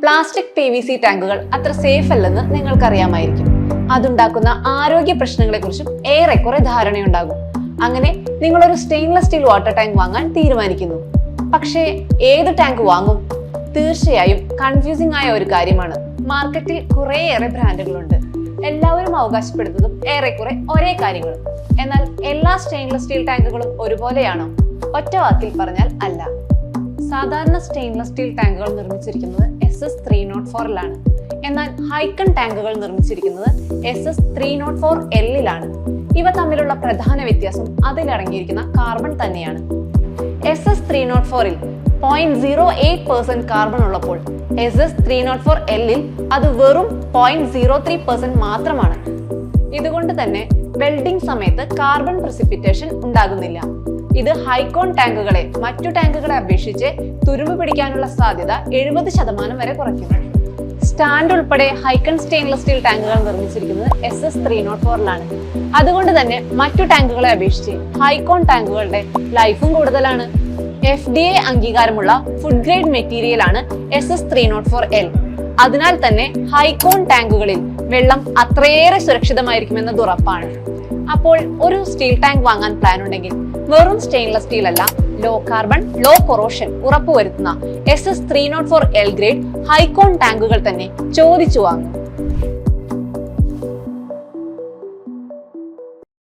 Plastic PVC ടാങ്കുകൾ അത്ര safe അല്ലെന്ന് നിങ്ങൾക്കറിയാമായിരിക്കും. അതുണ്ടാക്കുന്ന ആരോഗ്യ പ്രശ്നങ്ങളെക്കുറിച്ചും ഏറെക്കുറെ ധാരണയുണ്ടാകും. അങ്ങനെ നിങ്ങളൊരു സ്റ്റെയിൻലെസ് സ്റ്റീൽ വാട്ടർ ടാങ്ക് വാങ്ങാൻ തീരുമാനിക്കുന്നു. പക്ഷേ ഏത് ടാങ്ക് വാങ്ങും? തീർച്ചയായും കൺഫ്യൂസിംഗ് ആയ ഒരു കാര്യമാണ്. മാർക്കറ്റിൽ കുറേയേറെ ബ്രാൻഡുകളുണ്ട്. എല്ലാവരും അവകാശപ്പെടുന്നതും ഏറെക്കുറെ ഒരേ കാര്യങ്ങളും. എന്നാൽ എല്ലാ സ്റ്റെയിൻലെസ് സ്റ്റീൽ ടാങ്കുകളും ഒരുപോലെയാണോ? ഒറ്റ വാക്കിൽ പറഞ്ഞാൽ അല്ല. സാധാരണ സ്റ്റെയിൻലെസ് സ്റ്റീൽ ടാങ്കുകൾ നിർമ്മിച്ചിരിക്കുന്നത് SS304-ലാണ്. എന്നാൽ ഹൈക്കൺ ടാങ്കുകൾ നിർമ്മിച്ചിരിക്കുന്നത് SS304L-ലാണ്. ഇവ തമ്മിലുള്ള പ്രധാന വ്യത്യാസം അതിലടങ്ങിയിരിക്കുന്ന കാർബൺ തന്നെയാണ്. SS304-ൽ 0.08% കാർബൺ ഉള്ളപ്പോൾ SS304L-ൽ അത് വെറും 0.03% മാത്രമാണ്. ഇതുകൊണ്ട് തന്നെ വെൽഡിംഗ് സമയത്ത് കാർബൺ പ്രസിപ്പിറ്റേഷൻ ഉണ്ടാകുന്നില്ല. ഇത് ഹൈക്കോൺ ടാങ്കുകളെ മറ്റു ടാങ്കുകളെ അപേക്ഷിച്ച് തുരുമ്പ് പിടിക്കാനുള്ള സാധ്യത 70% വരെ കുറയ്ക്കുന്നു. സ്റ്റാൻഡ് ഉൾപ്പെടെ ഹൈക്കൺ സ്റ്റെയിൻലെസ് സ്റ്റീൽ ടാങ്കുകൾ നിർമ്മിച്ചിരിക്കുന്നത് SS304-ലാണ്. അതുകൊണ്ട് തന്നെ മറ്റു ടാങ്കുകളെ അപേക്ഷിച്ച് ഹൈക്കോൺ ടാങ്കുകളുടെ ലൈഫും കൂടുതലാണ്. FDA അംഗീകാരമുള്ള ഫുഡ് ഗ്രേഡ് മെറ്റീരിയലാണ് SS304L. അതിനാൽ തന്നെ ഹൈക്കോൺ ടാങ്കുകളിൽ വെള്ളം അത്രയേറെ സുരക്ഷിതമായിരിക്കുമെന്നത് ഉറപ്പാണ്. അപ്പോൾ ഒരു സ്റ്റീൽ ടാങ്ക് വാങ്ങാൻ പ്ലാൻ ഉണ്ടെങ്കിൽ വെറും സ്റ്റെയിൻലെസ് സ്റ്റീൽ അല്ല, ലോ കാർബൺ, ലോ കൊറോഷൻ ഉറപ്പുവരുത്തുന്ന SS304L ഗ്രേഡ് ഹൈക്കോൺ ടാങ്കുകൾ തന്നെ ചോദിച്ചു വാങ്ങും.